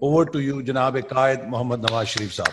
Over to you, Janab Qaid Mohammad Nawaz Sharif Saab.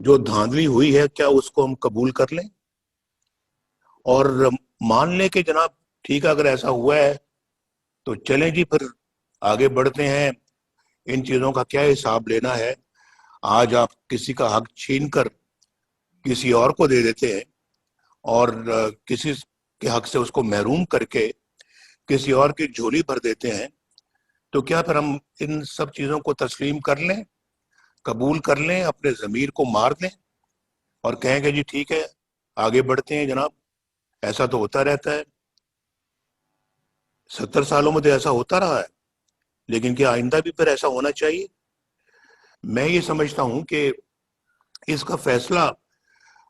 جو دھاندلی ہوئی ہے کیا اس کو ہم قبول کر لیں اور مان لیں کہ جناب ٹھیک ہے، اگر ایسا ہوا ہے تو چلیں جی پھر آگے بڑھتے ہیں، ان چیزوں کا کیا حساب لینا ہے۔ آج آپ کسی کا حق چھین کر کسی اور کو دے دیتے ہیں اور کسی کے حق سے اس کو محروم کر کے کسی اور کی جھولی بھر دیتے ہیں، تو کیا پھر ہم ان سب چیزوں کو تسلیم کر لیں، قبول کر لیں، اپنے ضمیر کو مار دیں اور کہیں کہ جی ٹھیک ہے آگے بڑھتے ہیں جناب؟ ایسا تو ہوتا رہتا ہے، 70 سالوں میں تو ایسا ہوتا رہا ہے، لیکن کیا آئندہ بھی پھر ایسا ہونا چاہیے؟ میں یہ سمجھتا ہوں کہ اس کا فیصلہ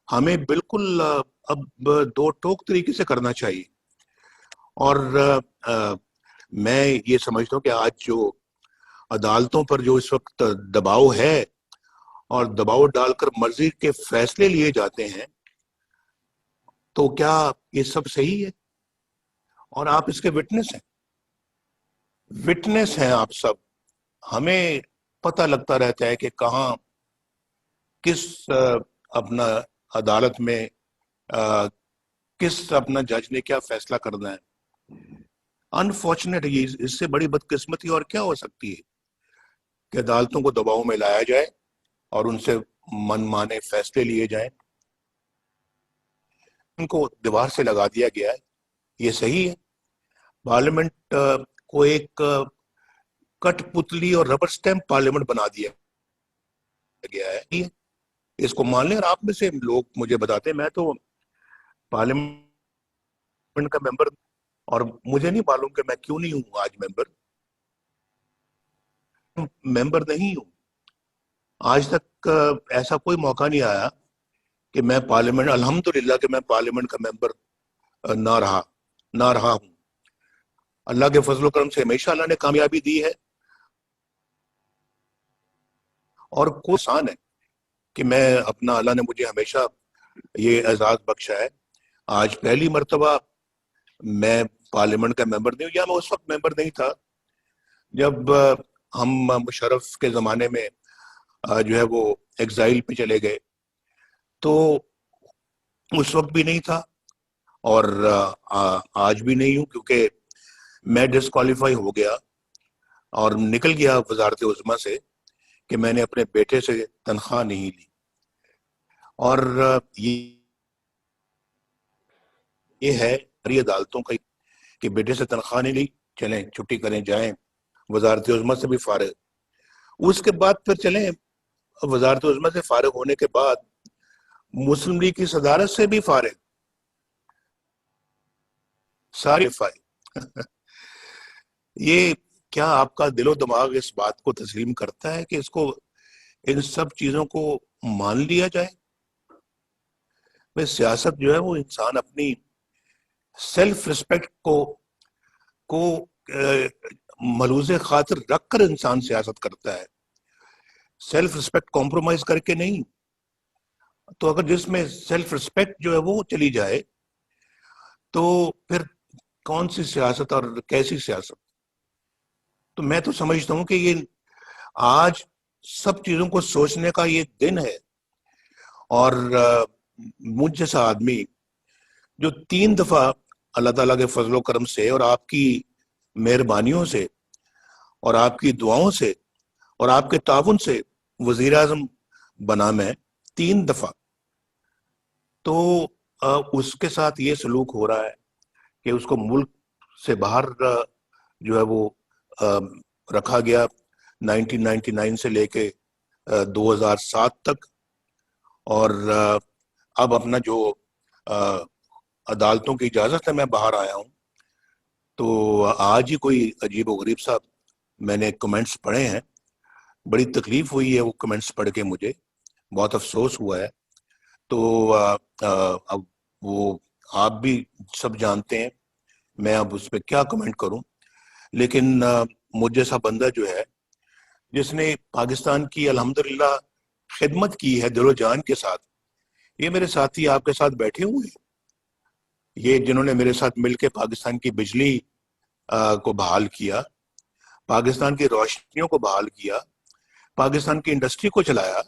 ہمیں بالکل اب دو ٹوک طریقے سے کرنا چاہیے۔ اور میں یہ سمجھتا ہوں کہ آج جو عدالتوں پر جو اس وقت دباؤ ہے اور دباؤ ڈال کر مرضی کے فیصلے لیے جاتے ہیں، تو کیا یہ سب صحیح ہے؟ اور آپ اس کے وٹنس ہیں آپ سب۔ ہمیں پتہ لگتا رہتا ہے کہ کہاں کس اپنا عدالت میں کس اپنا جج نے کیا فیصلہ کرنا ہے۔ انفارچونیٹ، اس سے بڑی بدقسمتی اور کیا ہو سکتی ہے کہ عدالتوں کو دباؤ میں لایا جائے اور ان سے من مانے فیصلے لیے جائیں۔ ان کو دیوار سے لگا دیا گیا ہے، یہ صحیح ہے؟ پارلیمنٹ کو ایک کٹ پتلی اور ربر سٹیمپ پارلیمنٹ بنا دیا گیا ہے، اس کو مان لیں۔ اور آپ میں سے لوگ مجھے بتاتے ہیں، میں تو پارلیمنٹ کا ممبر اور مجھے نہیں معلوم کہ میں کیوں نہیں ہوں آج ممبر نہیں ہوں۔ آج تک ایسا کوئی موقع نہیں آیا کہ میں پارلیمنٹ، الحمدللہ کہ میں پارلیمنٹ کا ممبر نہ رہا ہوں۔ اللہ کے فضل و کرم سے ہمیشہ اللہ نے کامیابی دی ہے، اور کوئی آسان ہے کہ میں اپنا، اللہ نے مجھے ہمیشہ یہ اعزاز بخشا ہے۔ آج پہلی مرتبہ میں پارلیمنٹ کا ممبر نہیں ہوں، یا میں اس وقت ممبر نہیں تھا جب ہم مشرف کے زمانے میں جو ہے وہ ایگزائل پہ چلے گئے، تو اس وقت بھی نہیں تھا اور آج بھی نہیں ہوں، کیونکہ میں ڈسکوالیفائی ہو گیا اور نکل گیا وزارت عظمیٰ سے کہ میں نے اپنے بیٹے سے تنخواہ نہیں لی۔ اور یہ ہے ہماری عدالتوں کا کہ بیٹے سے تنخواہ نہیں لی، چلیں چھٹی کریں، جائیں وزارت عظمیٰ سے بھی فارغ۔ اس کے بعد پھر چلیں وزارت عظمیٰ سے فارغ ہونے کے بعد مسلم لیگ کی صدارت سے بھی فارغ، ساری فائل۔ یہ کیا آپ کا دل و دماغ اس بات کو تسلیم کرتا ہے کہ اس کو، ان سب چیزوں کو مان لیا جائے؟ سیاست جو ہے وہ انسان اپنی سیلف ریسپیکٹ کو ملحوظ خاطر رکھ کر انسان سیاست کرتا ہے، سیلف ریسپیکٹ کمپرومائز کر کے نہیں۔ تو اگر جس میں سیلف ریسپیکٹ جو ہے وہ چلی جائے تو پھر کون سی سیاست اور کیسی سیاست؟ تو میں تو سمجھتا ہوں کہ یہ آج سب چیزوں کو سوچنے کا یہ دن ہے، اور مجھ جیسا آدمی جو 3 دفعہ اللہ تعالیٰ کے فضل و کرم سے اور آپ کی مہربانیوں سے اور آپ کی دعاؤں سے اور آپ کے تعاون سے وزیر اعظم بنا، میں 3 دفعہ، تو اس کے ساتھ یہ سلوک ہو رہا ہے کہ اس کو ملک سے باہر جو ہے وہ رکھا گیا 1999 سے لے کے 2007 تک، اور اب اپنا جو عدالتوں کی اجازت ہے میں باہر آیا ہوں۔ تو آج ہی کوئی عجیب و غریب صاحب میں نے کمنٹس پڑھے ہیں، بڑی تکلیف ہوئی ہے وہ کمنٹس پڑھ کے، مجھے بہت افسوس ہوا ہے۔ تو اب وہ آپ بھی سب جانتے ہیں، میں اب اس پہ کیا کمنٹ کروں، لیکن مجھ جیسا بندہ جو ہے جس نے پاکستان کی الحمدللہ خدمت کی ہے دل و جان کے ساتھ، یہ میرے ساتھی آپ کے ساتھ بیٹھے ہوئے ہیں، یہ جنہوں نے میرے ساتھ مل کے پاکستان کی بجلی کو بحال کیا، پاکستان کی روشنیوں کو بحال کیا، پاکستان کی انڈسٹری کو چلایا،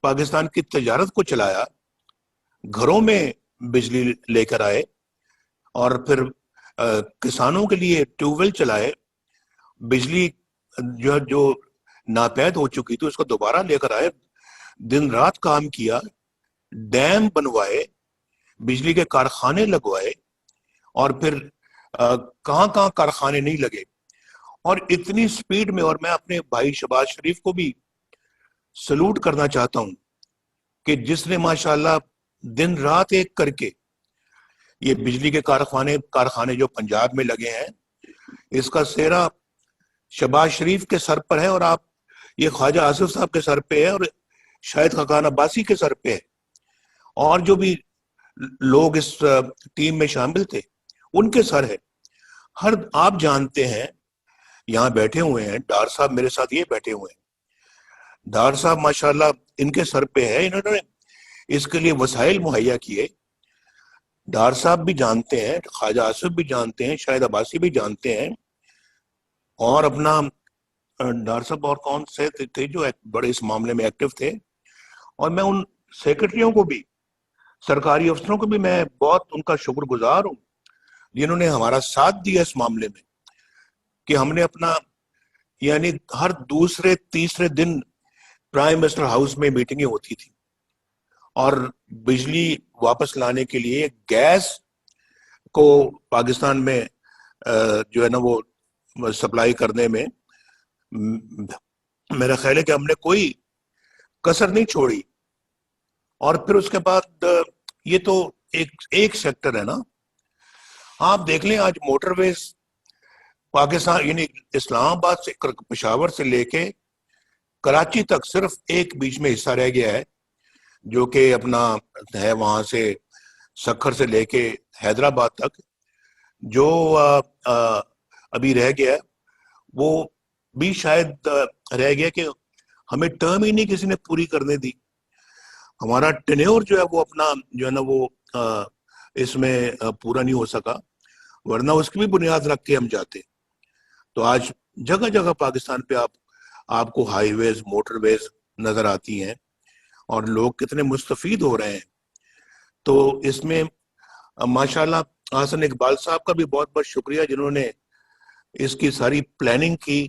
پاکستان کی تجارت کو چلایا, گھروں میں بجلی لے کر آئے, اور پھر کسانوں کے لیے ٹیوب ویل چلائے, بجلی جو ناپید ہو چکی تھی اس کو دوبارہ لے کر آئے, دن رات کام کیا, ڈیم بنوائے, بجلی کے کارخانے لگوائے, اور پھر کہاں کہاں کارخانے نہیں لگے, اور اتنی سپیڈ میں. اور میں اپنے بھائی شہباز شریف کو بھی سلوٹ کرنا چاہتا ہوں کہ جس نے ماشاءاللہ دن رات ایک کر کے یہ بجلی کے کارخانے جو پنجاب میں لگے ہیں, اس کا سہرا شہباز شریف کے سر پر ہے, اور آپ یہ خواجہ آصف صاحب کے سر پہ ہے, اور شاہد خاقان عباسی کے سر پہ ہے, اور جو بھی لوگ اس ٹیم میں شامل تھے ان کے سر ہے. آپ جانتے ہیں, یہاں بیٹھے ہوئے ہیں ڈار صاحب, میرے ساتھ یہ بیٹھے ہوئے ہیں, ڈار صاحب ماشاءاللہ ان کے سر پہ ہے, انہوں نے اس کے لیے وسائل مہیا کیے. ڈار صاحب بھی جانتے ہیں, خواجہ آصف بھی جانتے ہیں, شاہد عباسی بھی جانتے ہیں, اور اپنا ڈار صاحب اور کون سے تھے جو بڑے اس معاملے میں ایکٹیو تھے. اور میں ان سیکرٹریوں کو بھی, سرکاری افسروں کو بھی میں بہت ان کا شکر گزار ہوں جنہوں نے ہمارا ساتھ دیا اس معاملے میں, کہ ہم نے اپنا یعنی ہر دوسرے تیسرے دن پرائم منسٹر ہاؤس میں میٹنگیں ہوتی تھی, اور بجلی واپس لانے کے لیے گیس کو پاکستان میں جو ہے نا وہ سپلائی کرنے میں میرا خیال ہے کہ ہم نے کوئی کسر نہیں چھوڑی. اور پھر اس کے بعد یہ تو ایک سیکٹر ہے نا, آپ دیکھ لیں آج موٹر ویز پاکستان یعنی اسلام آباد سے پشاور سے لے کے کراچی تک صرف ایک بیچ میں حصہ رہ گیا ہے, جو کہ اپنا ہے وہاں سے سکھر سے لے کے حیدرآباد تک, جو ابھی رہ گیا وہ بھی شاید رہ گیا کہ ہمیں ٹرم ہی نہیں کسی نے پوری کرنے دی. ہمارا ٹینیور جو ہے وہ اپنا جو ہے نا وہ اس میں پورا نہیں ہو سکا, ورنہ اس کی بھی بنیاد رکھ کے ہم جاتے. تو آج جگہ جگہ پاکستان پہ آپ کو ہائی ویز, موٹر ویز نظر آتی ہیں, اور لوگ کتنے مستفید ہو رہے ہیں. تو اس میں ماشاءاللہ حسن اقبال صاحب کا بھی بہت بہت شکریہ جنہوں نے اس کی ساری پلاننگ کی,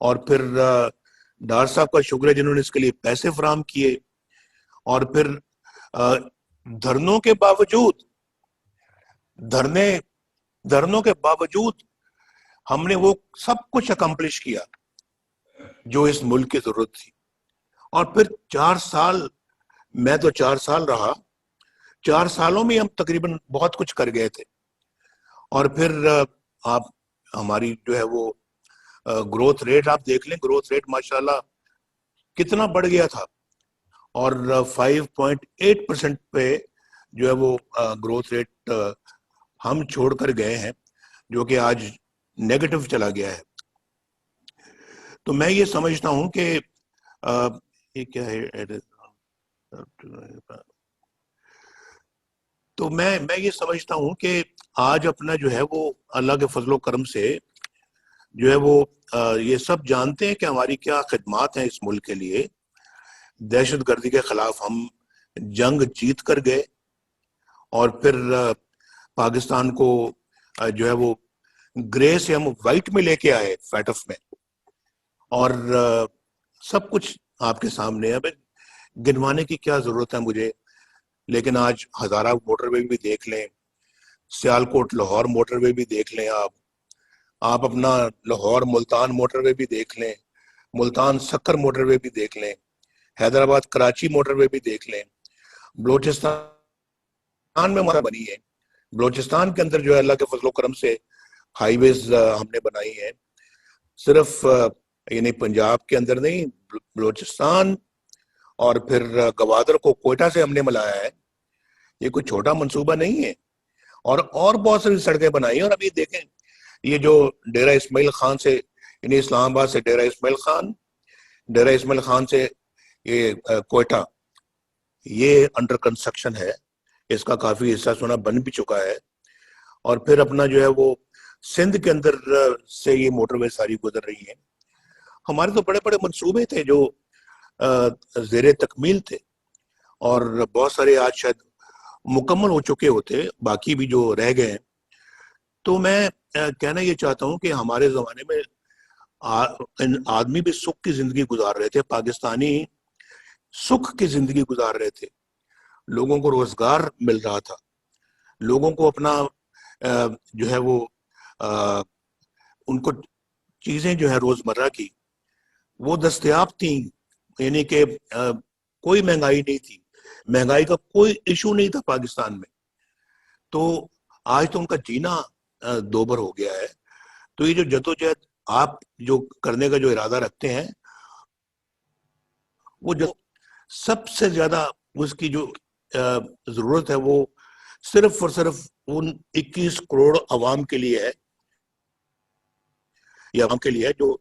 اور پھر ڈار صاحب کا شکریہ جنہوں نے اس کے لیے پیسے فراہم کیے, اور پھر دھرنوں کے باوجود ہم نے وہ سب کچھ اکمپلش کیا جو اس ملک کی ضرورت تھی. اور پھر 4 سال, میں تو 4 سال رہا, 4 سالوں میں ہم تقریباً بہت کچھ کر گئے تھے. اور پھر آپ ہماری جو ہے وہ گروتھ ریٹ آپ دیکھ لیں, گروتھ ریٹ ماشاءاللہ کتنا بڑھ گیا تھا, اور 5.8% پہ جو ہے وہ گروتھ ریٹ ہم چھوڑ کر گئے ہیں, جو کہ آج نیگیٹو چلا گیا ہے. تو میں یہ سمجھتا ہوں کہ یہ کیا ہے, تو میں یہ سمجھتا ہوں کہ آج اپنا جو ہے وہ اللہ کے فضل و کرم سے جو ہے وہ یہ سب جانتے ہیں کہ ہماری کیا خدمات ہیں اس ملک کے لیے. دہشت گردی کے خلاف ہم جنگ جیت کر گئے, اور پھر پاکستان کو جو ہے وہ گرے سے ہم وائٹ میں لے کے آئے, فیٹف میں, اور سب کچھ آپ کے سامنے ہے. اب گنوانے کی کیا ضرورت ہے مجھے, لیکن آج ہزارہ موٹر وے بھی دیکھ لیں, سیالکوٹ لاہور موٹر وے بھی دیکھ لیں, آپ اپنا لاہور ملتان موٹر وے بھی دیکھ لیں, ملتان سکر موٹر وے بھی دیکھ لیں, حیدرآباد کراچی موٹر وے بھی دیکھ لیں, بلوچستان میں ہمارا بنی ہے, بلوچستان کے اندر جو ہے اللہ کے فضل و کرم سے ہائی ویز ہم نے بنائی ہیں, صرف یعنی پنجاب کے اندر نہیں, بلوچستان اور پھر گوادر کو کوئٹہ سے ہم نے ملایا ہے. یہ کوئی چھوٹا منصوبہ نہیں ہے, اور بہت ساری سڑکیں بنائی ہیں. اور اب یہ دیکھیں, یہ جو ڈیرہ اسماعیل خان سے یعنی اسلام آباد سے ڈیرہ اسماعیل خان سے یہ کوئٹہ, یہ انڈر کنسٹرکشن ہے, اس کا کافی حصہ سونا بن بھی چکا ہے. اور پھر اپنا جو ہے وہ سندھ کے اندر سے یہ موٹر وے ساری گزر رہی ہیں. ہمارے تو بڑے بڑے منصوبے تھے جو زیر تکمیل تھے اور بہت سارے آج شاید مکمل ہو چکے ہوتے، باقی بھی جو رہ گئے ہیں. تو میں کہنا یہ چاہتا ہوں کہ ہمارے زمانے میں آدمی بھی سکھ کی زندگی گزار رہے تھے، پاکستانی سکھ کی زندگی گزار رہے تھے، لوگوں کو روزگار مل رہا تھا، لوگوں کو اپنا جو ہے وہ ان کو چیزیں جو ہے روزمرہ کی وہ دستیاب تھیں، یعنی کہ کوئی مہنگائی نہیں تھی، مہنگائی کا کوئی ایشو نہیں تھا پاکستان میں. تو آج تو ان کا جینا دوبر ہو گیا ہے. تو یہ جو جدوجہد آپ جو کرنے کا جو ارادہ رکھتے ہیں، وہ جو سب سے زیادہ اس کی جو ضرورت ہے وہ صرف اور صرف ان 21 کروڑ عوام کے لیے ہے، یا عوام کے لیے ہے جو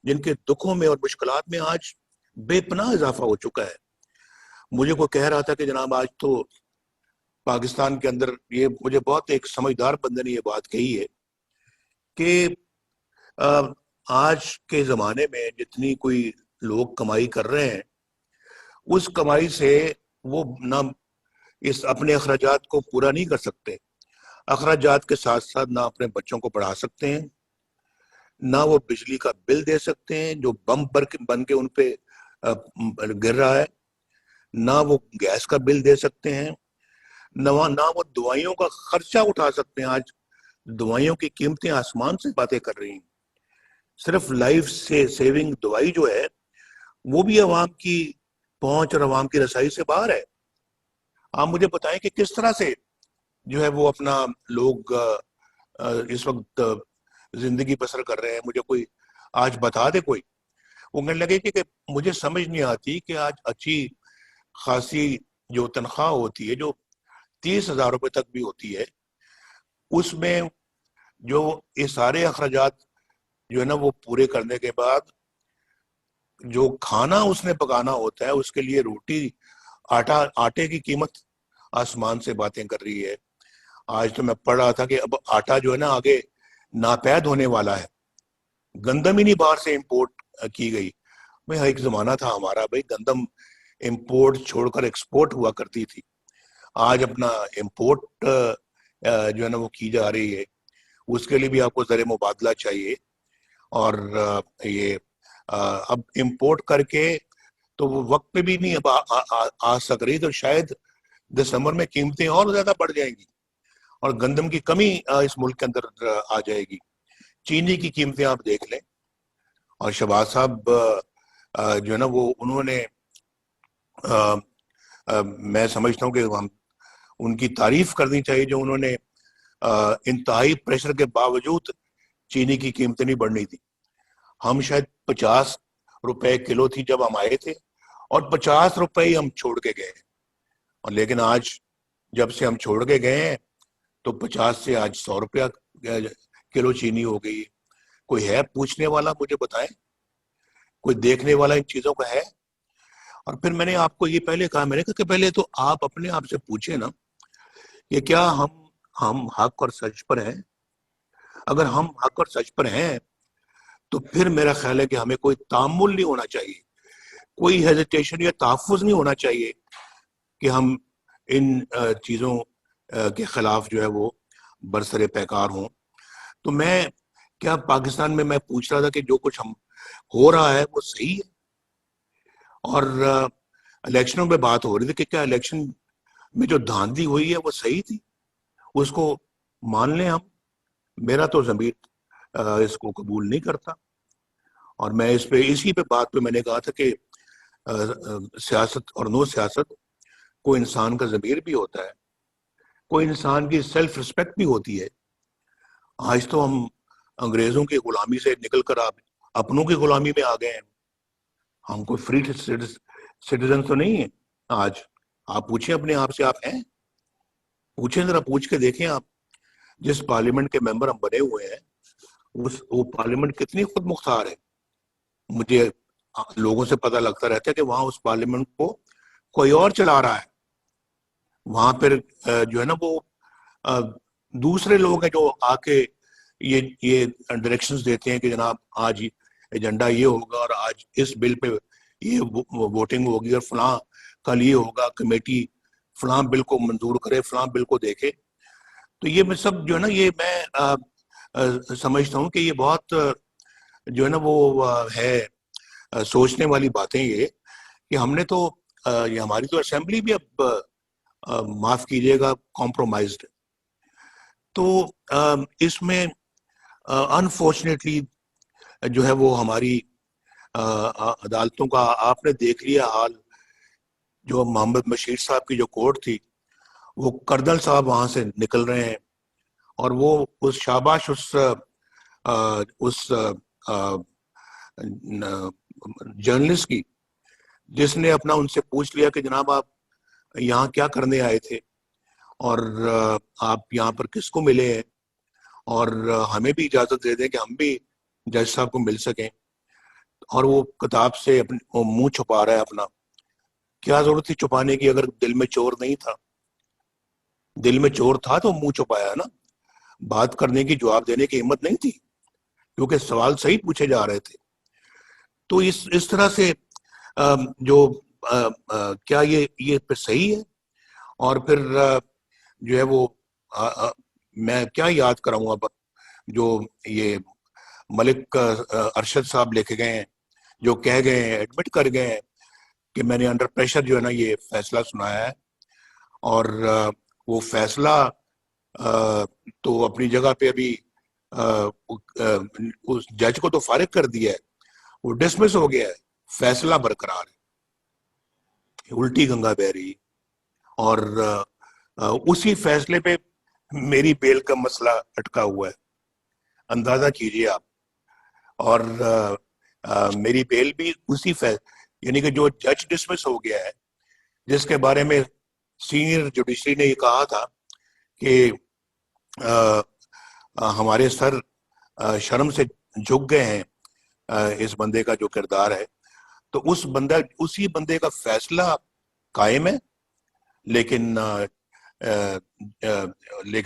جن کے دکھوں میں اور مشکلات میں آج بے پناہ اضافہ ہو چکا ہے. مجھے کوئی کہہ رہا تھا کہ جناب آج تو پاکستان کے اندر، یہ مجھے بہت ایک سمجھدار بندے نے یہ بات کہی ہے کہ آج کے زمانے میں جتنی کوئی لوگ کمائی کر رہے ہیں، اس کمائی سے وہ نہ اس اپنے اخراجات کو پورا نہیں کر سکتے، اخراجات کے ساتھ ساتھ نہ اپنے بچوں کو پڑھا سکتے ہیں، نہ وہ بجلی کا بل دے سکتے ہیں جو بم بن کے ان پہ گر رہا ہے، نہ وہ گیس کا بل دے سکتے ہیں، نہ وہ دوائیوں کا خرچہ اٹھا سکتے ہیں. آج دوائیوں کی قیمتیں آسمان سے باتیں کر رہی ہیں. صرف لائف سے سیونگ دوائی جو ہے وہ بھی عوام کی پہنچ اور عوام کی رسائی سے باہر ہے. آپ مجھے بتائیں کہ کس طرح سے جو ہے وہ اپنا لوگ اس وقت زندگی بسر کر رہے ہیں. مجھے کوئی آج بتا دے کوئی، وہ کہنے لگے کہ مجھے سمجھ نہیں آتی کہ آج اچھی خاصی جو تنخواہ ہوتی ہے جو 30,000 روپے تک بھی ہوتی ہے، اس میں جو یہ سارے اخراجات جو ہے نا وہ پورے کرنے کے بعد جو کھانا اس نے پکانا ہوتا ہے، اس کے لیے روٹی آٹے کی قیمت آسمان سے باتیں کر رہی ہے. آج تو میں پڑھ رہا تھا کہ اب آٹا جو ہے نا آگے ناپید ہونے والا ہے، گندم ہی نہیں باہر سے امپورٹ کی گئی. میں ایک زمانہ تھا ہمارا بھائی گندم امپورٹ چھوڑ کر ایکسپورٹ ہوا کرتی تھی. آج اپنا امپورٹ جو ہے نا وہ کی جا رہی ہے. اس کے لیے بھی آپ کو زر مبادلہ چاہیے، اور یہ اب امپورٹ کر کے تو وہ وقت پہ بھی نہیں اب آ سک رہی، تو شاید دسمبر میں قیمتیں اور زیادہ بڑھ جائیں گی اور گندم کی کمی اس ملک کے اندر آ جائے گی. چینی کی قیمتیں آپ دیکھ لیں، اور شہباز صاحب جو ہے نا وہ انہوں نے میں سمجھتا ہوں کہ ہم ان کی تعریف کرنی چاہیے جو انہوں نے انتہائی پریشر کے باوجود چینی کی قیمتیں نہیں بڑھنی تھی. ہم شاید 50 روپے کلو تھی جب ہم آئے تھے، اور 50 روپے ہی ہم چھوڑ کے گئے، اور لیکن آج جب سے ہم چھوڑ کے گئے ہیں تو 50 سے آج 100 روپیہ کلو چینی ہو گئی. کوئی ہے پوچھنے والا؟ مجھے بتائیں، کوئی دیکھنے والا ان چیزوں کا ہے؟ اور پھر میں نے آپ کو یہ پہلے کہا، میں نے کہا کہ پہلے تو آپ اپنے آپ سے پوچھیں نا کہ کیا ہم حق اور سچ پر ہیں. اگر ہم حق اور سچ پر ہیں تو پھر میرا خیال ہے کہ ہمیں کوئی تامل نہیں ہونا چاہیے، کوئی ہیزیٹیشن یا تحفظ نہیں ہونا چاہیے کہ ہم ان چیزوں کے خلاف جو ہے وہ برسر پیکار ہوں. تو میں کیا پاکستان میں پوچھ رہا تھا کہ جو کچھ ہم ہو رہا ہے وہ صحیح ہے؟ اور الیکشنوں پہ بات ہو رہی تھی کہ کیا الیکشن میں جو دھاندلی ہوئی ہے وہ صحیح تھی؟ اس کو مان لیں ہم. میرا تو ضمیر اس کو قبول نہیں کرتا، اور میں اسی پہ بات پہ میں نے کہا تھا کہ سیاست اور نو سیاست، کوئی انسان کا ضمیر بھی ہوتا ہے، کوئی انسان کی سیلف رسپیکٹ بھی ہوتی ہے. آج تو ہم انگریزوں کی غلامی سے نکل کر آپ اپنوں کی غلامی میں آ گئے ہیں. ہم کوئی فری سٹیزن تو نہیں ہیں. آج آپ پوچھیں اپنے آپ سے، آپ ہیں؟ پوچھیں، ذرا پوچھ کے دیکھیں آپ. جس پارلیمنٹ کے ممبر ہم بنے ہوئے ہیں وہ پارلیمنٹ کتنی خود مختار ہے. مجھے لوگوں سے پتہ لگتا رہتا ہے کہ وہاں اس پارلیمنٹ کو کوئی اور چلا رہا ہے. وہاں پھر جو ہے نا وہ دوسرے لوگ ہیں جو آ کے یہ ڈائریکشنز دیتے ہیں کہ جناب آج ایجنڈا یہ ہوگا اور آج اس بل پہ یہ ووٹنگ ہوگی اور فلاں کل یہ ہوگا, کمیٹی فلاں بل کو منظور کرے, فلاں بل کو دیکھے. تو یہ میں سب جو ہے نا, یہ میں سمجھتا ہوں کہ یہ بہت جو ہے نا وہ ہے سوچنے والی باتیں یہ, کہ ہم نے تو یہ ہماری تو اسمبلی بھی اب معاف کیجیے گا کمپرومائزڈ. تو اس میں انفارچونیٹلی جو ہے وہ ہماری عدالتوں کا آپ نے دیکھ لیا حال. جو محمد بشیر صاحب کی جو کورٹ تھی, وہ کرنل صاحب وہاں سے نکل رہے ہیں, اور وہ اس شاباش اس جرنلسٹ کی, جس نے اپنا ان سے پوچھ لیا کہ جناب آپ یہاں کیا کرنے آئے تھے, اور آپ یہاں پر کس کو ملے ہیں, اور ہمیں بھی اجازت دے دیں کہ ہم بھی جج صاحب کو مل سکیں. اور وہ کتاب سے منہ چھپا رہا ہے اپنا. کیا ضرورت تھی چھپانے کی اگر دل میں چور نہیں تھا؟ دل میں چور تھا تو منہ چھپایا نا. بات کرنے کی, جواب دینے کی ہمت نہیں تھی, کیونکہ سوال صحیح پوچھے جا رہے تھے. تو اس طرح سے جو کیا یہ پھر صحیح ہے؟ اور پھر جو ہے وہ میں کیا یاد کراؤں اب, جو یہ ملک ارشد صاحب لے کے گئے ہیں, جو کہہ گئے ہیں, ایڈمٹ کر گئے ہیں کہ میں نے انڈر پریشر جو ہے نا یہ فیصلہ سنایا ہے, اور وہ فیصلہ تو اپنی جگہ پہ ابھی اس جج کو تو فارغ کر دیا ہے, وہ ڈسمس ہو گیا ہے, فیصلہ برقرار ہے, الٹی گنگا بہ رہی. اور اسی فیصلے پہ میری بیل کا مسئلہ اٹکا ہوا ہے, اندازہ کیجئے آپ. اور میری بیل بھی اسی یعنی کہ جو جج ڈسمس ہو گیا ہے, جس کے بارے میں سینئر جوڈیشری نے یہ کہا تھا کہ ہمارے سر شرم سے جھک گئے ہیں اس بندے کا جو کردار ہے, تو اسی بندے کا فیصلہ قائم ہے, لیکن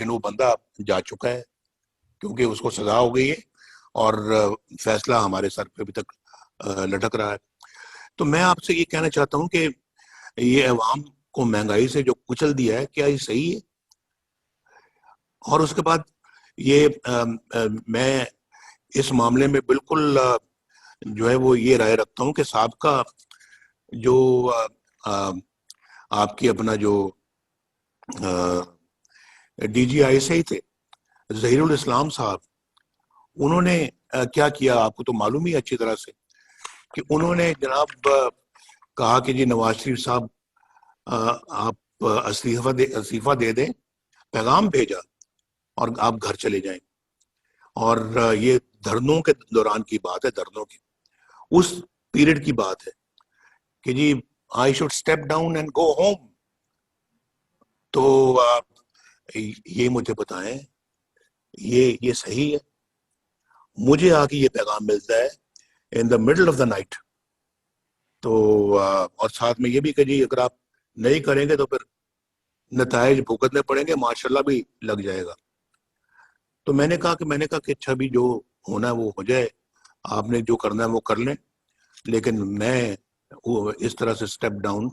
وہ بندہ جا چکا ہے کیونکہ اس کو سزا ہو گئی ہے, اور فیصلہ ہمارے سر پہ ابھی تک لٹک رہا ہے. تو میں آپ سے یہ کہنا چاہتا ہوں کہ یہ عوام کو مہنگائی سے جو کچل دیا ہے, کیا یہ صحیح ہے؟ اور اس کے بعد یہ میں اس معاملے میں بالکل جو ہے وہ یہ رائے رکھتا ہوں کہ سابقہ جو آپ کی اپنا جو ڈی جی آئی سے ہی تھے, ظہیر الاسلام صاحب, انہوں نے کیا کیا آپ کو تو معلوم ہی اچھی طرح سے, کہ انہوں نے جناب کہا کہ جی نواز شریف صاحب آپ استعفیٰ دے دیں, پیغام بھیجا, اور آپ گھر چلے جائیں. اور یہ دھرنوں کے دوران کی بات ہے, دھرنوں کی اس پیریڈ کی بات ہے کہ جی I should step down and go home. تو یہ مجھے بتائیں, یہ صحیح ہے؟ مجھے آ کے یہ پیغام ملتا ہے in the middle of the night. تو اور ساتھ میں یہ بھی کہ جی اگر آپ نہیں کریں گے تو پھر نتائج بھگتنے پڑیں گے, ماشاء اللہ بھی لگ جائے گا. تو میں نے کہا کہ اچھا بھی جو ہونا ہے وہ ہو جائے, آپ نے جو کرنا ہے وہ کر لیں, لیکن میں اس طرح سے سٹیپ ڈاؤن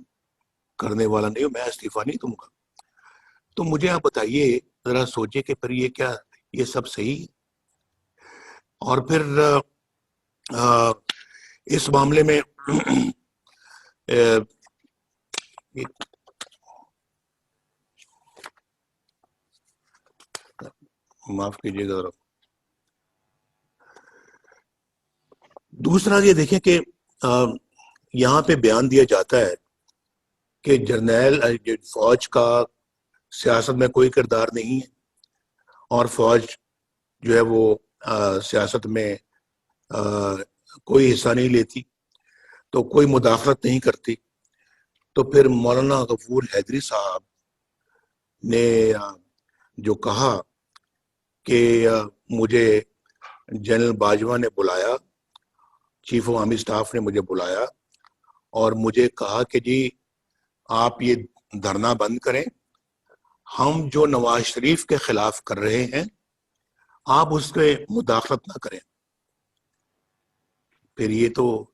کرنے والا نہیں ہوں, میں استعفیٰ نہیں دوں گا. تو مجھے آپ بتائیے, ذرا سوچے کہ پھر یہ سب صحیح. اور پھر اس معاملے میں معاف کیجیے گا ذرا, دوسرا یہ دیکھیں کہ یہاں پہ بیان دیا جاتا ہے کہ جرنیل فوج کا سیاست میں کوئی کردار نہیں ہے, اور فوج جو ہے وہ سیاست میں کوئی حصہ نہیں لیتی, تو کوئی مداخلت نہیں کرتی. تو پھر مولانا غفور حیدری صاحب نے جو کہا کہ مجھے جنرل باجوہ نے بلایا, چیف آف آرمی سٹاف نے مجھے بلایا, اور مجھے کہا کہ جی آپ یہ دھرنا بند کریں, ہم جو نواز شریف کے خلاف کر رہے ہیں آپ اس کے مداخلت نہ کریں. پھر یہ تو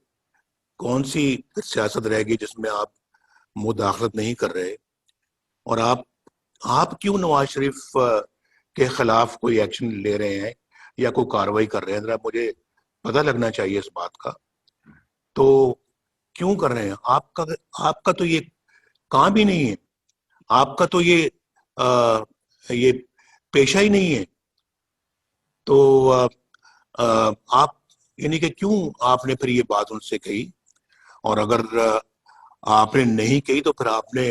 کون سی سیاست رہے گی جس میں آپ مداخلت نہیں کر رہے؟ اور آپ کیوں نواز شریف کے خلاف کوئی ایکشن لے رہے ہیں یا کوئی کارروائی کر رہے ہیں؟ ذرا مجھے پتہ لگنا چاہیے اس بات کا. تو کیوں کر رہے ہیں؟ آپ کا تو یہ کام بھی نہیں ہے، آپ کا تو یہ پیشہ ہی نہیں ہے. تو آپ یعنی کہ کیوں آپ نے پھر یہ بات ان سے کہی؟ اور اگر آپ نے نہیں کہی تو پھر آپ نے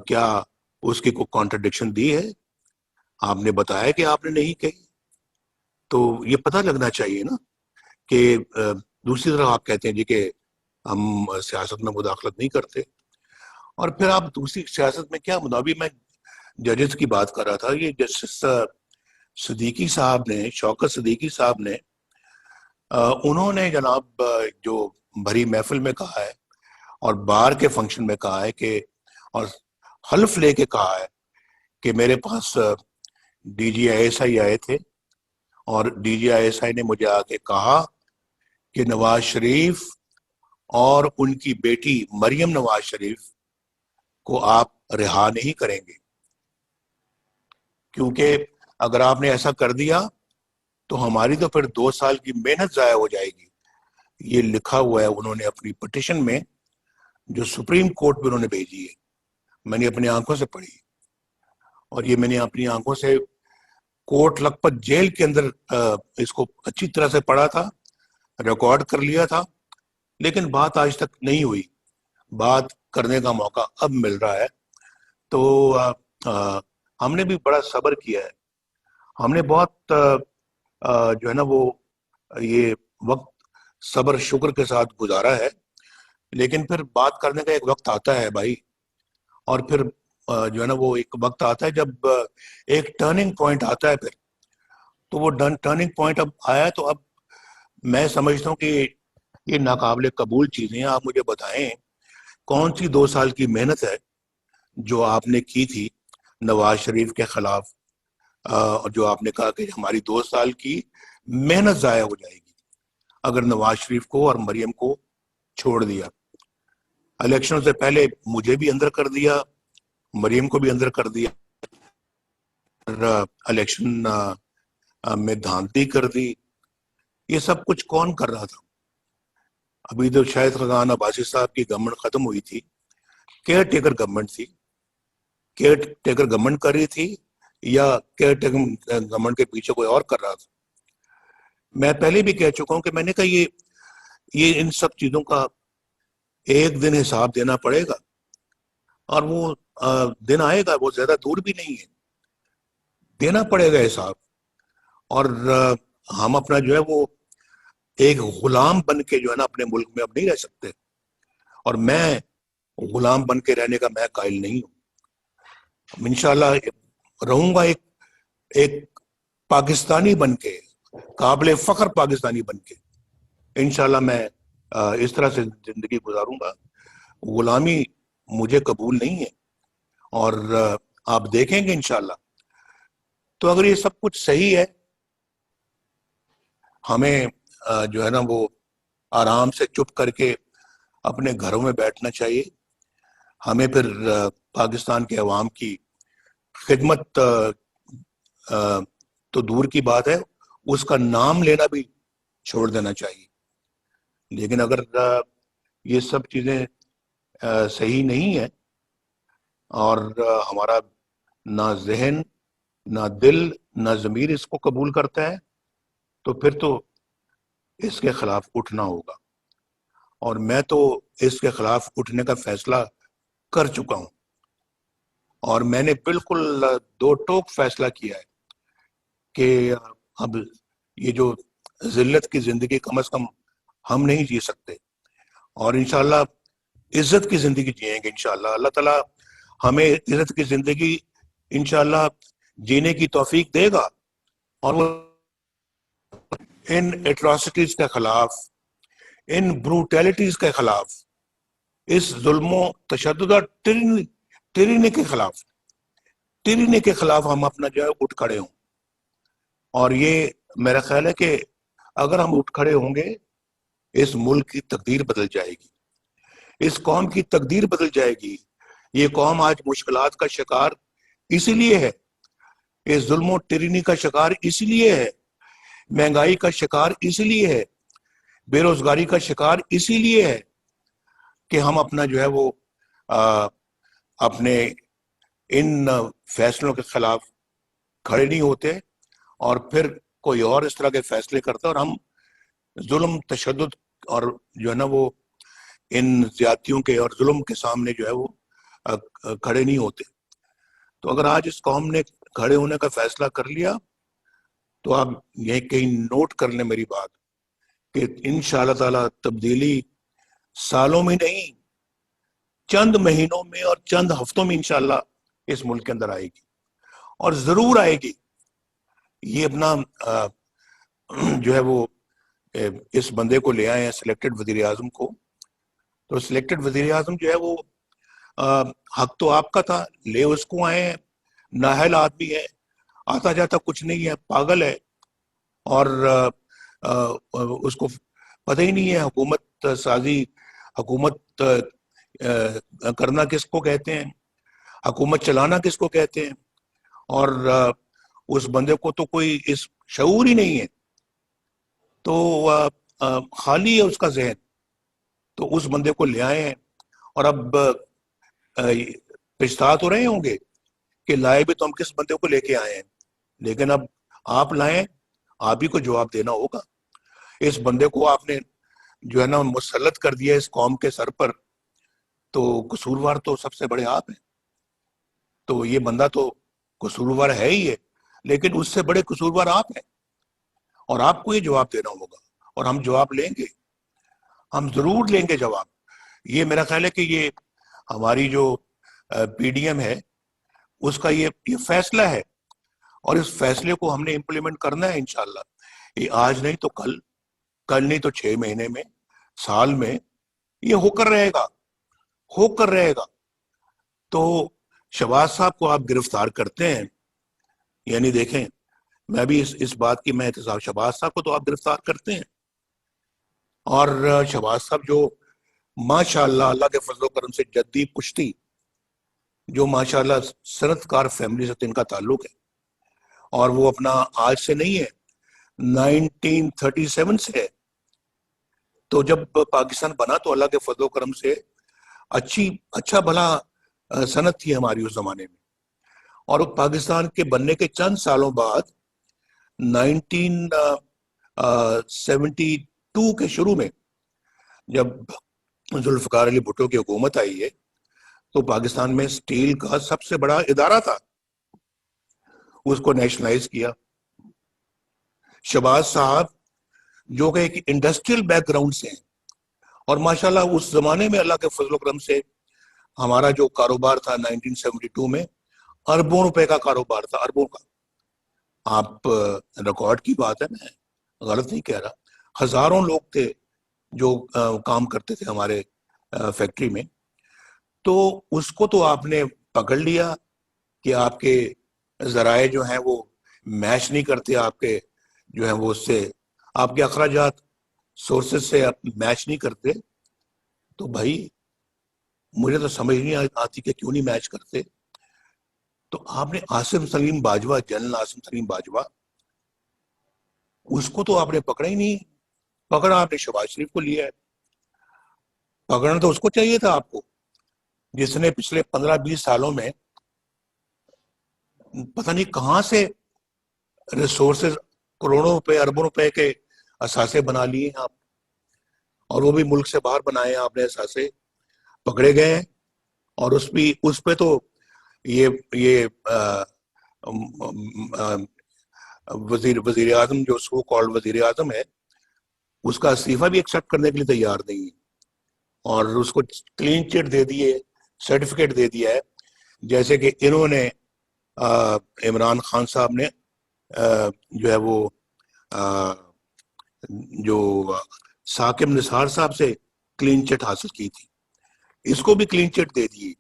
کیا اس کی کوئی کانٹرڈکشن دی ہے؟ آپ نے بتایا کہ آپ نے نہیں کہی. تو یہ پتہ لگنا چاہیے نا کہ دوسری طرف آپ کہتے ہیں جی کہ ہم سیاست میں مداخلت نہیں کرتے، اور پھر آپ دوسری سیاست میں کیا ابھی میں ججز کی بات کر رہا تھا. یہ جسٹس صدیقی صاحب نے، شوکت صدیقی صاحب نے، انہوں نے جناب جو بھری محفل میں کہا ہے اور بار کے فنکشن میں کہا ہے کہ، اور حلف لے کے کہا ہے کہ میرے پاس D G I S I آئے تھے اور D G I S I نے مجھے آ کے کہا کہ نواز شریف اور ان کی بیٹی مریم نواز شریف کو آپ رہا نہیں کریں گے، کیونکہ اگر آپ نے ایسا کر دیا تو ہماری تو پھر 2 سال کی محنت ضائع ہو جائے گی. یہ لکھا ہوا ہے انہوں نے اپنی پٹیشن میں جو سپریم کورٹ میں انہوں نے بھیجی ہے. میں نے اپنی آنکھوں سے پڑھی، اور یہ میں نے اپنی آنکھوں سے کورٹ لکھپت جیل کے اندر اس کو اچھی طرح سے پڑھا تھا، ریکارڈ کر لیا تھا، لیکن بات آج تک نہیں ہوئی. بات کرنے کا موقع اب مل رہا ہے. تو ہم نے بھی بڑا صبر کیا ہے، ہم نے بہت جو ہے نا وہ یہ وقت صبر شکر کے ساتھ گزارا ہے. لیکن پھر بات کرنے کا ایک وقت آتا ہے بھائی، اور پھر جو ہے نا وہ ایک وقت آتا ہے جب ایک ٹرننگ پوائنٹ آتا ہے. پھر تو وہ ٹرننگ پوائنٹ اب آیا، تو اب میں سمجھتا ہوں کہ یہ ناقابل قبول چیزیں. آپ مجھے بتائیں کون سی 2 سال کی محنت ہے جو آپ نے کی تھی نواز شریف کے خلاف، جو آپ نے کہا کہ ہماری 2 سال کی محنت ضائع ہو جائے گی اگر نواز شریف کو اور مریم کو چھوڑ دیا. الیکشن سے پہلے مجھے بھی اندر کر دیا، مریم کو بھی اندر کر دیا، الیکشن میں دھاندلی کر دی. یہ سب کچھ کون کر رہا تھا؟ ابھی تو شاید خزان عباسی صاحب کی گورنمنٹ ختم ہوئی تھی، کیئر ٹیکر گورنمنٹ تھی. کیئر ٹیکر گورنمنٹ کر رہی تھی یا کیئر ٹیکر گورنمنٹ کے پیچھے کوئی اور کر رہا تھا؟ میں پہلے بھی کہہ چکا ہوں کہ میں نے کہا یہ ان سب چیزوں کا ایک دن حساب دینا پڑے گا، اور وہ دن آئے گا، وہ زیادہ دور بھی نہیں ہے، دینا پڑے گا حساب. اور ہم اپنا جو ہے وہ ایک غلام بن کے جو ہے نا اپنے ملک میں اب نہیں رہ سکتے، اور میں غلام بن کے رہنے کا میں قائل نہیں ہوں. انشاءاللہ رہوں گا ایک پاکستانی بن کے، قابل فخر پاکستانی بن کے. انشاءاللہ میں اس طرح سے زندگی گزاروں گا. غلامی مجھے قبول نہیں ہے، اور آپ دیکھیں گے انشاءاللہ. تو اگر یہ سب کچھ صحیح ہے، ہمیں جو ہے نا وہ آرام سے چپ کر کے اپنے گھروں میں بیٹھنا چاہیے. ہمیں پھر پاکستان کے عوام کی خدمت تو دور کی بات ہے، اس کا نام لینا بھی چھوڑ دینا چاہیے. لیکن اگر یہ سب چیزیں صحیح نہیں ہیں، اور ہمارا نہ ذہن، نہ دل، نہ ضمیر اس کو قبول کرتا ہے، تو پھر تو اس کے خلاف اٹھنا ہوگا. اور میں تو اس کے خلاف اٹھنے کا فیصلہ کر چکا ہوں، اور میں نے بالکل 2 ٹوک فیصلہ کیا ہے کہ اب یہ جو ذلت کی زندگی کم از کم ہم نہیں جی سکتے، اور انشاءاللہ عزت کی زندگی جئیں گے. انشاءاللہ اللہ تعالیٰ ہمیں عزت کی زندگی انشاءاللہ جینے کی توفیق دے گا، اور وہ ان ایٹراسٹیز کے خلاف، ان بروٹیلٹیز کے خلاف، اس ظلم و تشدد اور ٹرینی کے خلاف ہم اپنا جو ہے اٹھ کھڑے ہوں. اور یہ میرا خیال ہے کہ اگر ہم اٹھ کھڑے ہوں گے اس ملک کی تقدیر بدل جائے گی، اس قوم کی تقدیر بدل جائے گی۔ یہ قوم آج مشکلات کا شکار اسی لیے ہے، اس ظلم و ٹرینی کا شکار اسی لیے ہے، مہنگائی کا شکار اسی لیے ہے، بے روزگاری کا شکار اسی لیے ہے کہ ہم اپنا جو ہے وہ اپنے ان فیصلوں کے خلاف کھڑے نہیں ہوتے، اور پھر کوئی اور اس طرح کے فیصلے کرتا ہے، اور ہم ظلم، تشدد اور جو ہے نا وہ ان زیادتیوں کے اور ظلم کے سامنے جو ہے وہ کھڑے نہیں ہوتے۔ تو اگر آج اس قوم نے کھڑے ہونے کا فیصلہ کر لیا تو آپ یہ کہیں نوٹ کر لیں میری بات کہ انشاءاللہ تعالی تبدیلی سالوں میں نہیں، چند مہینوں میں اور چند ہفتوں میں انشاءاللہ اس ملک کے اندر آئے گی، اور ضرور آئے گی۔ یہ اپنا جو ہے وہ اس بندے کو لے آئے ہیں، سلیکٹڈ وزیر اعظم کو، تو سلیکٹڈ وزیر اعظم جو ہے وہ حق تو آپ کا تھا، لے اس کو آئے ہیں، نااہل آدمی ہے، آتا جاتا کچھ نہیں ہے، پاگل ہے، اور اس کو پتہ ہی نہیں ہے حکومت سازی، حکومت کرنا کس کو کہتے ہیں، حکومت چلانا کس کو کہتے ہیں، اور اس بندے کو تو کوئی اس شعور ہی نہیں ہے، تو خالی ہے اس کا ذہن۔ تو اس بندے کو لے آئے ہیں، اور اب پچھتا تو رہے ہوں گے کہ لائے بھی تو ہم کس بندے کو لے کے آئے ہیں، لیکن اب آپ لائیں، آپ ہی کو جواب دینا ہوگا۔ اس بندے کو آپ نے جو ہے نا مسلط کر دیا اس قوم کے سر پر، تو قصوروار تو سب سے بڑے آپ ہیں، تو یہ بندہ تو قصوروار ہے ہی ہے، لیکن اس سے بڑے قصوروار آپ ہیں، اور آپ کو یہ جواب دینا ہوگا، اور ہم جواب لیں گے، ہم ضرور لیں گے جواب۔ یہ میرا خیال ہے کہ یہ ہماری جو پی ڈی ایم ہے اس کا یہ فیصلہ ہے، اور اس فیصلے کو ہم نے امپلیمنٹ کرنا ہے انشاءاللہ۔ یہ آج نہیں تو کل، کل نہیں تو 6 مہینے میں، سال میں یہ ہو کر رہے گا، ہو کر رہے گا۔ تو شہباز صاحب کو آپ گرفتار کرتے ہیں، یعنی دیکھیں میں بھی اس بات کی میں احتساب، شہباز صاحب کو تو آپ گرفتار کرتے ہیں، اور شہباز صاحب جو ماشاءاللہ اللہ کے فضل و کرم سے جدی پشتی، جو ماشاءاللہ صنعت کار فیملی سے ان کا تعلق ہے، اور وہ اپنا آج سے نہیں ہے، 1937 سے ہے۔ تو جب پاکستان بنا تو اللہ کے فضل و کرم سے اچھا بھلا صنعت تھی ہماری اس زمانے میں، اور پاکستان کے بننے کے چند سالوں بعد 1972 کے شروع میں جب ذوالفقار علی بھٹو کی حکومت آئی ہے تو پاکستان میں سٹیل کا سب سے بڑا ادارہ تھا، اس کو نیشنلائز کیا۔ شہباز صاحب جو کہ ایک انڈسٹریل بیک گراؤنڈ سے ہیں، اور ماشاءاللہ اس زمانے میں اللہ کے فضل و کرم سے ہمارا جو کاروبار تھا 1972 میں اربوں روپے کا کاروبار تھا، اربوں کا۔ آپ ریکارڈ کی بات ہے، میں غلط نہیں کہہ رہا، ہزاروں لوگ تھے جو کام کرتے تھے ہمارے فیکٹری میں۔ تو اس کو تو آپ نے پکڑ لیا کہ آپ کے ذرائع جو ہیں وہ میچ نہیں کرتے، آپ کے جو ہیں وہ اس سے آپ کے اخراجات سورسز سے میچ نہیں کرتے۔ تو بھائی مجھے تو سمجھ نہیں آتی کہ کیوں نہیں میچ کرتے۔ تو آپ نے عاصم سلیم باجوہ، جنرل عاصم سلیم باجوہ، اس کو تو آپ نے پکڑا ہی نہیں، پکڑا آپ نے شہباز شریف کو لیا ہے۔ پکڑنا تو اس کو چاہیے تھا آپ کو، جس نے پچھلے 15-20 سالوں میں پتہ نہیں کہاں سے ریسورسز، کروڑوں روپے، اربوں روپے کے اثاثے بنا لیے ہیں آپ، اور وہ بھی ملک سے باہر بنائے ہیں آپ نے اثاثے، پکڑے گئے ہیں۔ اور اس پہ تو یہ وزیر اعظم جو سو کالڈ وزیر اعظم ہے، اس کا استعفیٰ بھی ایکسیپٹ کرنے کے لیے تیار نہیں ہے، اور اس کو کلین چٹ دے دیے، سرٹیفکیٹ دے دیا ہے، جیسے کہ انہوں نے عمران خان صاحب نے جو ہے وہ جو ثاقب نثار صاحب سے کلین چٹ حاصل کی تھی، اس کو بھی کلین چٹ دے دیے۔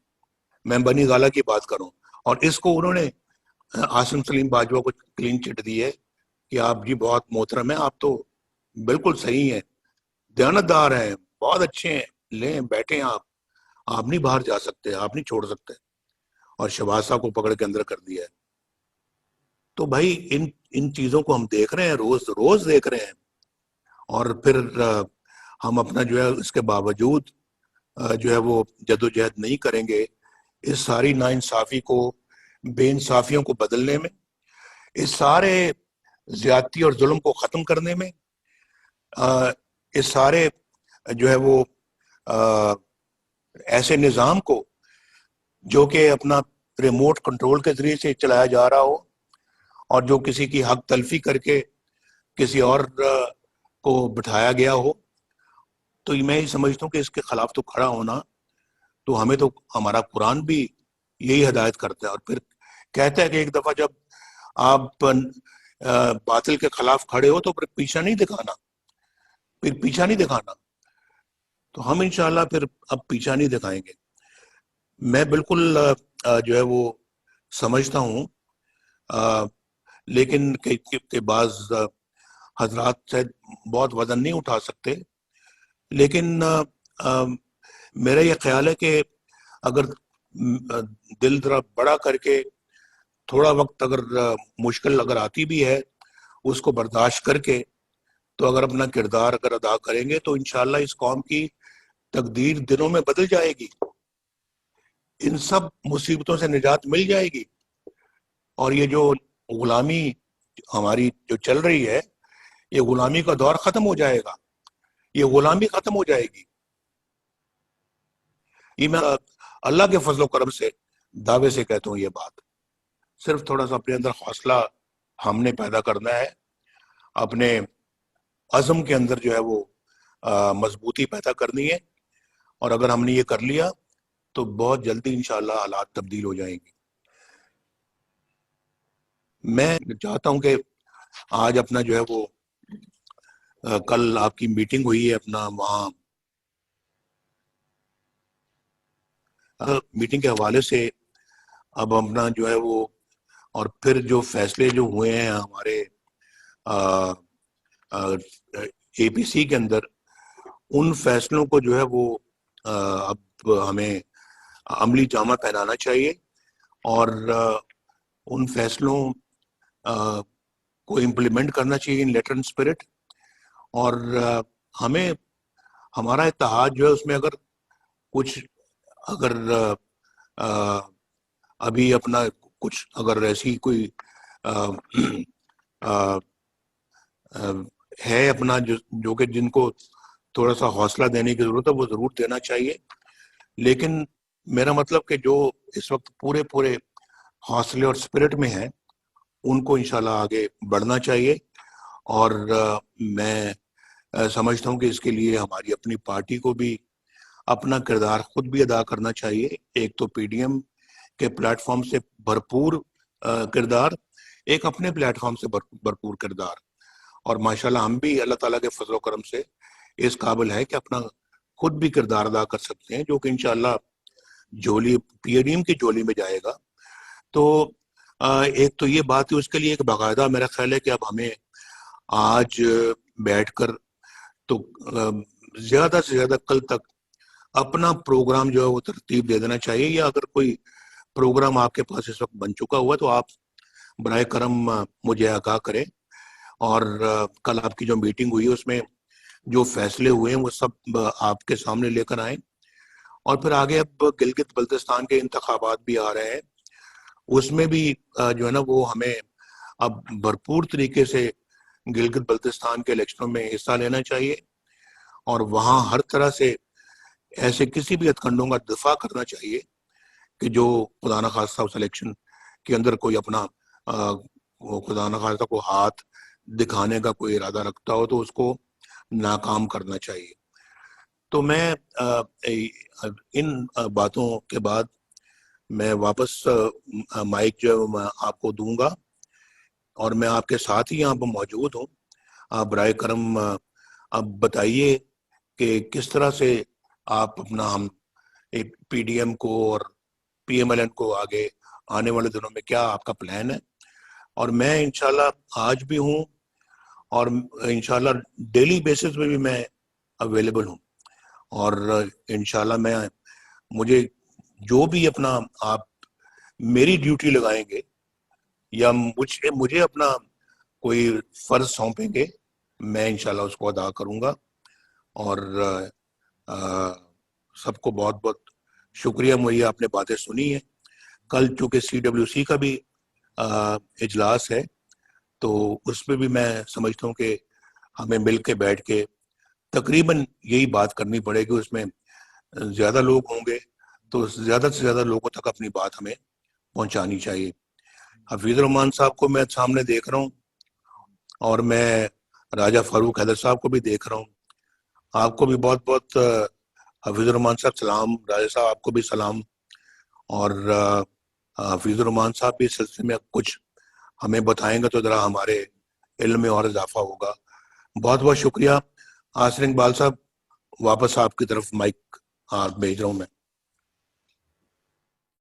میں بنی گالہ کی بات کروں، اور اس کو انہوں نے عاصم سلیم باجوہ کو کلین چٹ دی ہے کہ آپ جی بہت محترم ہیں، آپ تو بالکل صحیح ہیں، دیانتدار ہیں, بہت اچھے ہیں, لیں بیٹھیں آپ نہیں باہر جا سکتے, آپ نہیں چھوڑ سکتے, اور شہباز صاحب کو پکڑ کے اندر کر دیا ہے. تو بھائی ان چیزوں کو ہم دیکھ رہے ہیں, روز روز دیکھ رہے ہیں, اور پھر ہم اپنا جو ہے اس کے باوجود جو ہے وہ جدوجہد نہیں کریں گے اس ساری ناانصافی کو, بے انصافیوں کو بدلنے میں, اس سارے زیادتی اور ظلم کو ختم کرنے میں, اس سارے جو ہے وہ ایسے نظام کو جو کہ اپنا ریموٹ کنٹرول کے ذریعے سے چلایا جا رہا ہو, اور جو کسی کی حق تلفی کر کے کسی اور کو بٹھایا گیا ہو, تو میں یہ سمجھتا ہوں کہ اس کے خلاف تو کھڑا ہونا, تو ہمیں تو ہمارا قرآن بھی یہی ہدایت کرتا ہے, اور پھر کہتا ہے کہ ایک دفعہ جب آپ باطل کے خلاف کھڑے ہو تو پھر پیچھا نہیں دکھانا. تو ہم انشاءاللہ پھر اب پیچھا نہیں دکھائیں گے. میں بالکل جو ہے وہ سمجھتا ہوں, لیکن کہ بعض حضرات سے بہت وزن نہیں اٹھا سکتے, لیکن میرا یہ خیال ہے کہ اگر دل ذرا بڑا کر کے تھوڑا وقت اگر مشکل اگر آتی بھی ہے اس کو برداشت کر کے, تو اگر اپنا کردار اگر ادا کریں گے تو انشاءاللہ اس قوم کی تقدیر دنوں میں بدل جائے گی, ان سب مصیبتوں سے نجات مل جائے گی, اور یہ جو غلامی ہماری جو چل رہی ہے, یہ غلامی کا دور ختم ہو جائے گا, یہ غلامی ختم ہو جائے گی. یہ میں اللہ کے فضل و کرم سے دعوے سے کہتا ہوں یہ بات. صرف تھوڑا سا اپنے اندر حوصلہ ہم نے پیدا کرنا ہے, اپنے عزم کے اندر جو ہے وہ مضبوطی پیدا کرنی ہے, اور اگر ہم نے یہ کر لیا تو بہت جلدی انشاءاللہ حالات تبدیل ہو جائیں گے. میں چاہتا ہوں کہ آج اپنا جو ہے وہ کل آپ کی میٹنگ ہوئی ہے, اپنا وہاں میٹنگ کے حوالے سے اب اپنا جو ہے وہ, اور پھر جو فیصلے جو ہوئے ہیں ہمارے اے پی سی کے اندر, ان فیصلوں کو جو ہے وہ اب ہمیں عملی جامہ پہنانا چاہیے, اور ان فیصلوں کو امپلیمنٹ کرنا چاہیے ان لیٹر اینڈ اسپرٹ. اور ہمیں ہمارا اتحاد جو ہے اس میں اگر ابھی اپنا کچھ اگر ایسی کوئی ہے اپنا جو کہ جن کو تھوڑا سا حوصلہ دینے کی ضرورت ہے, وہ ضرور دینا چاہیے. لیکن میرا مطلب کہ جو اس وقت پورے حوصلے اور اسپرٹ میں ہیں, ان کو انشاءاللہ آگے بڑھنا چاہیے. اور میں سمجھتا ہوں کہ اس کے لیے ہماری اپنی پارٹی کو بھی اپنا کردار خود بھی ادا کرنا چاہیے. ایک تو پی ڈی ایم کے پلیٹ فارم سے بھرپور کردار, ایک اپنے پلیٹ فارم سے بھرپور کردار, اور ماشاءاللہ ہم بھی اللہ تعالیٰ کے فضل و کرم سے اس قابل ہے کہ اپنا خود بھی کردار ادا کر سکتے ہیں, جو کہ انشاءاللہ جھولی پی ڈی ایم کی جھولی میں جائے گا. تو ایک تو یہ بات ہے, اس کے لیے ایک باقاعدہ میرا خیال ہے کہ اب ہمیں آج بیٹھ کر تو زیادہ سے زیادہ کل تک اپنا پروگرام جو ہے وہ ترتیب دے دینا چاہیے, یا اگر کوئی پروگرام آپ کے پاس اس وقت بن چکا ہوا تو آپ برائے کرم مجھے آگاہ کریں, اور کل آپ کی جو میٹنگ ہوئی اس میں جو فیصلے ہوئے ہیں وہ سب آپ کے سامنے لے کر آئیں. اور پھر آگے اب گلگت بلتستان کے انتخابات بھی آ رہے ہیں, اس میں بھی جو ہے نا وہ ہمیں اب بھرپور طریقے سے گلگت بلتستان کے الیکشنوں میں حصہ لینا چاہیے, اور وہاں ہر طرح سے ایسے کسی بھی ہتھکنڈوں کا دفاع کرنا چاہیے کہ جو خدا نخواستہ اس الیکشن کے اندر کوئی اپنا خدا نخواستہ کو ہاتھ دکھانے کا کوئی ارادہ رکھتا ہو تو اس کو ناکام کرنا چاہیے. تو میں ان باتوں کے بعد میں واپس مائک جو ہے میں آپ کو دوں گا, اور میں آپ کے ساتھ ہی یہاں پر موجود ہوں. آپ برائے کرم اب بتائیے کہ کس طرح سے آپ اپنا ہم پی ڈی ایم کو اور پی ایم ایل این کو آگے آنے والے دنوں میں کیا آپ کا پلان ہے. اور میں انشاءاللہ آج بھی ہوں, اور انشاءاللہ ڈیلی بیسس پہ بھی میں اویلیبل ہوں, اور انشاءاللہ مجھے جو بھی اپنا آپ میری ڈیوٹی لگائیں گے یا مجھے اپنا کوئی فرض سونپیں گے, میں انشاءاللہ اس کو ادا کروں گا. اور سب کو بہت بہت شکریہ, مجھے آپ نے باتیں سنی ہیں. کل چونکہ CWC کا بھی اجلاس ہے, تو اس میں بھی میں سمجھتا ہوں کہ ہمیں مل کے بیٹھ کے تقریباً یہی بات کرنی پڑے گی. اس میں زیادہ لوگ ہوں گے تو زیادہ سے زیادہ لوگوں تک اپنی بات ہمیں پہنچانی چاہیے. حفیظ الرحمان صاحب کو میں سامنے دیکھ رہا ہوں, اور میں راجہ فاروق حیدر صاحب کو بھی دیکھ رہا ہوں. آپ کو بھی بہت بہت حفیظ الرحمان صاحب سلام, راجہ صاحب آپ کو بھی سلام. اور حفیظ الرحمان صاحب بھی اس سلسلے میں کچھ ہمیں بتائیں گے تو ذرا ہمارے علم میں اور اضافہ ہوگا. بہت بہت شکریہ. آسر اقبال صاحب, واپس آپ کی طرف مائک بھیج رہا ہوں میں.